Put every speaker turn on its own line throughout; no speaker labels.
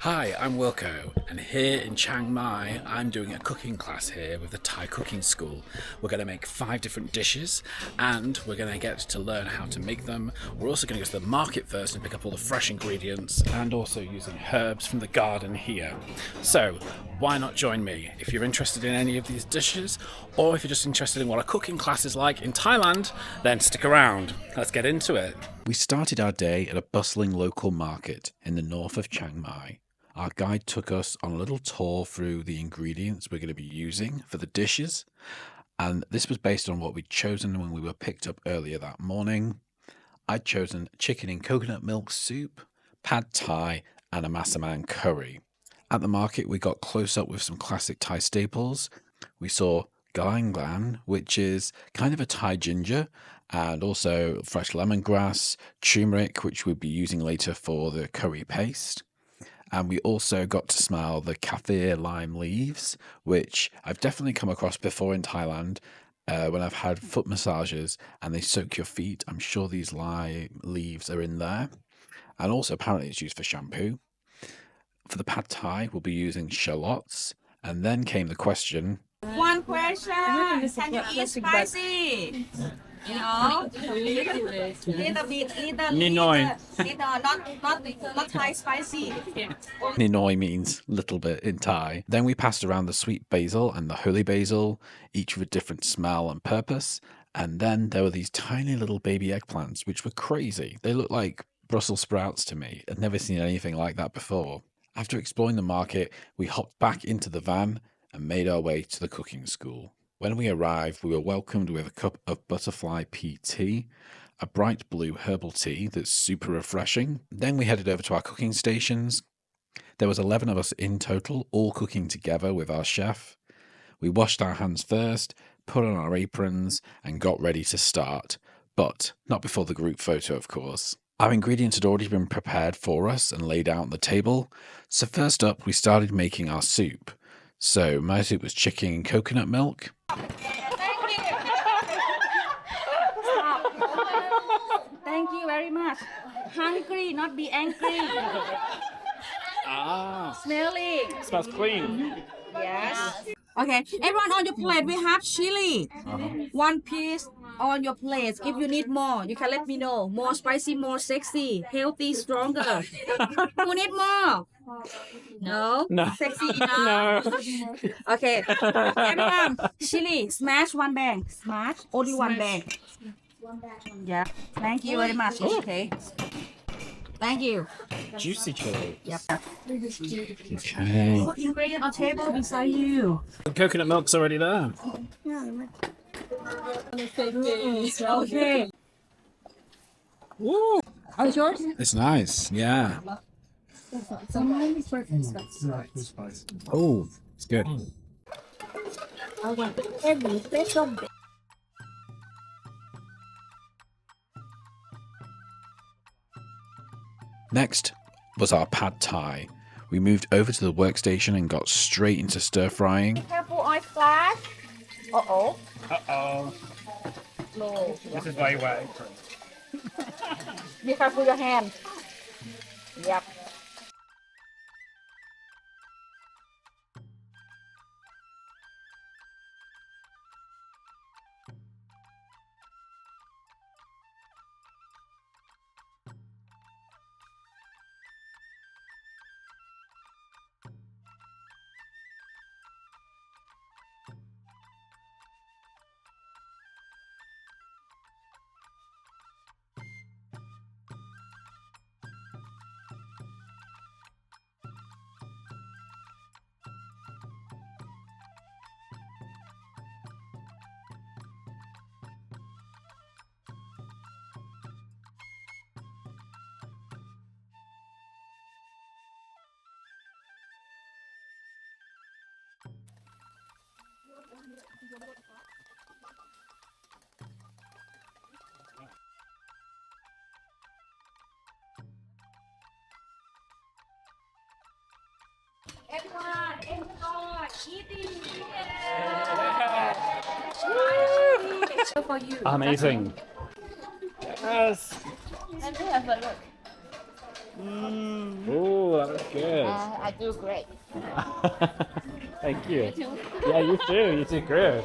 Hi, I'm Wilco, and here in Chiang Mai, I'm doing a cooking class here with the Thai cooking school. We're going to make 5 different dishes, and we're going to get to learn how to make them. We're also going to go to the market first and pick up all the fresh ingredients, and also using herbs from the garden here. So, why not join me? If you're interested in any of these dishes, or if you're just interested in what a cooking class is like in Thailand, then stick around. Let's get into it. We started our day at a bustling local market in the north of Chiang Mai. Our guide took us on a little tour through the ingredients we're going to be using for the dishes, and this was based on what we'd chosen when we were picked up earlier that morning. I'd chosen chicken in coconut milk soup, pad thai, and a Massaman Curry. At the market, we got close up with some classic Thai staples. We saw galangal, which is kind of a Thai ginger, and also fresh lemongrass, turmeric, which we'll be using later for the curry paste. And we also got to smell the kaffir lime leaves, which I've definitely come across before in Thailand when I've had foot massages and they soak your feet. I'm sure these lime leaves are in there. And also apparently it's used for shampoo. For the pad thai, we'll be using shallots. And then came the question.
One question, can you eat spicy? No, little bit, not Thai spicy.
Ninoi means little bit in Thai. Then we passed around the sweet basil and the holy basil, each with a different smell and purpose. And then there were these tiny little baby eggplants, which were crazy. They looked like Brussels sprouts to me. I'd never seen anything like that before. After exploring the market, we hopped back into the van and made our way to the cooking school. When we arrived, we were welcomed with a cup of butterfly pea tea, a bright blue herbal tea that's super refreshing. Then we headed over to our cooking stations. There was 11 of us in total, all cooking together with our chef. We washed our hands first, put on our aprons, and got ready to start. But not before the group photo, of course. Our ingredients had already been prepared for us and laid out on the table. So first up, we started making our soup. So my soup was chicken and coconut milk.
Thank you very much. Hungry, not be angry. Smelling.
Smells clean.
Yes. Okay, everyone on your plate, we have chili. One piece on your plate. If you need more, you can let me know. More spicy, more sexy, healthy, stronger. Who need more? No?
No.
Sexy enough?
No.
Okay. Everyone, chili, smash one bang. Smash, only one bang. Yeah. Thank you very much. Okay. Thank you.
Juicy chili.
Yep.
Okay.
Ingredient on table beside you.
The coconut milk's already there.
Okay.
Woo.
Oh, it's yours?
It's nice. Yeah. Oh, it's good. Next was our pad thai. We moved over to the workstation and got straight into stir frying.
Careful, oil flash. Uh-oh.
Uh-oh.
No.
This is very wet.
Be careful your hand. Yep. Everyone, enjoy eating. For you.
Amazing. Yes.
Let me have a look.
Oh, that looks good.
I do great.
Thank you. Yeah, you too. You do good.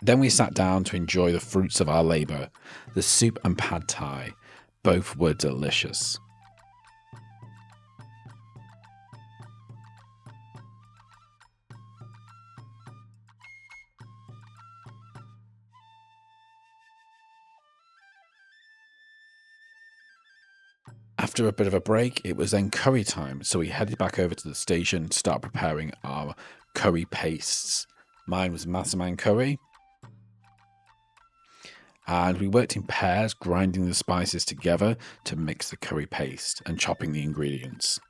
Then we sat down to enjoy the fruits of our labour. The soup and pad thai. Both were delicious. After a bit of a break, it was then curry time, so we headed back over to the station to start preparing our curry pastes. Mine was Massaman Curry. And we worked in pairs, grinding the spices together to mix the curry paste and chopping the ingredients.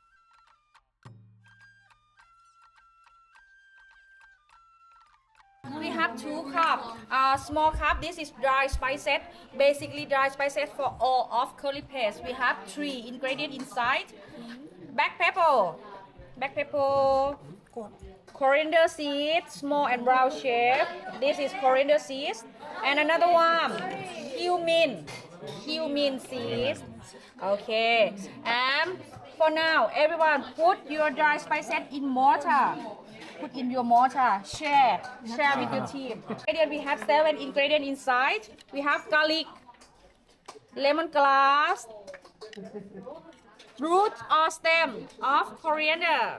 We have 2 cups. Small cup, this is dry spices. Basically dry spices for all of curry paste. We have 3 ingredients inside. Black pepper, coriander seeds, small and round shape. This is coriander seeds. And another one, cumin seeds. Okay. And for now, everyone put your dry spices in mortar. Put in your mortar, share with your team. We have 7 ingredients inside. We have garlic, lemongrass, root or stem of coriander,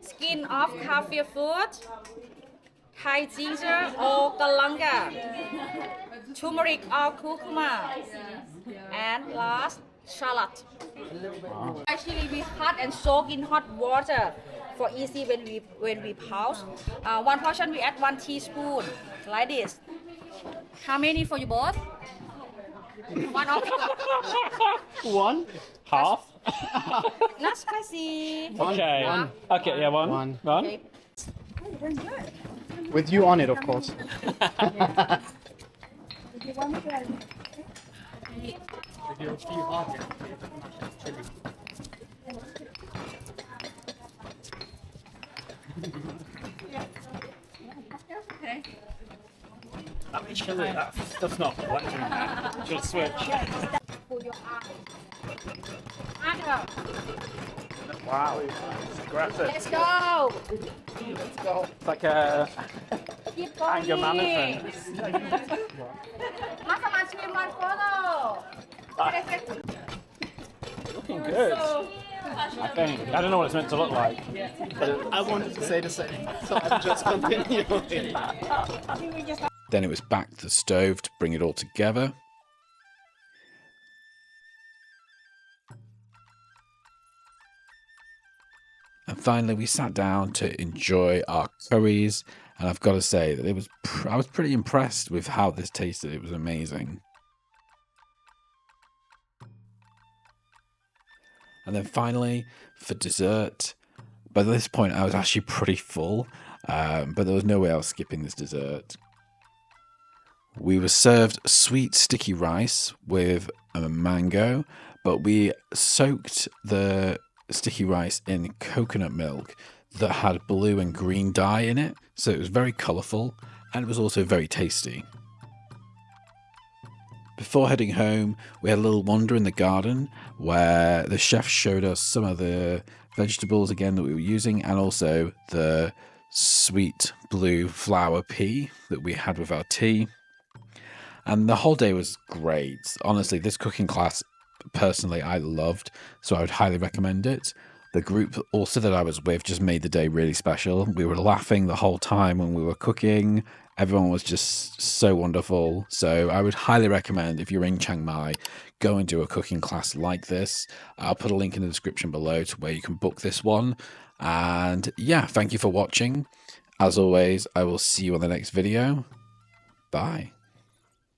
skin of kaffir fruit, Thai ginger or galangal, turmeric or curcuma, and last, shallot. Actually, we cut and soak in hot water for easy when we pause. 1 portion we add 1 teaspoon like this. How many for you both? 1 of
One? Half?
not spicy.
Okay. Okay, yeah, one.
Okay.
With you on it, of course.
That means chili, that's not collecting. Just switch.
Pull your arm.
Wow, it's aggressive.
Let's go.
It's like a
Keep going.
anger management.
Massaman swim 1 photo.
Looking good. I think. I don't know what it's meant to look like. But
I wanted to say the same, so I'm just continuing.
then it was back to the stove to bring it all together. And finally, we sat down to enjoy our curries. And I've got to say that I was pretty impressed with how this tasted. It was amazing. And then finally, for dessert, by this point, I was actually pretty full. But there was no way I was skipping this dessert. We were served sweet sticky rice with a mango, but we soaked the sticky rice in coconut milk that had blue and green dye in it, so it was very colourful and it was also very tasty. Before heading home, we had a little wander in the garden where the chef showed us some of the vegetables again that we were using, and also the sweet blue flower pea that we had with our tea. And the whole day was great. Honestly, this cooking class, personally, I loved, so I would highly recommend it. The group also that I was with just made the day really special. We were laughing the whole time when we were cooking. Everyone was just so wonderful. So I would highly recommend, if you're in Chiang Mai, go and do a cooking class like this. I'll put a link in the description below to where you can book this one. And yeah, thank you for watching. As always, I will see you on the next video. Bye.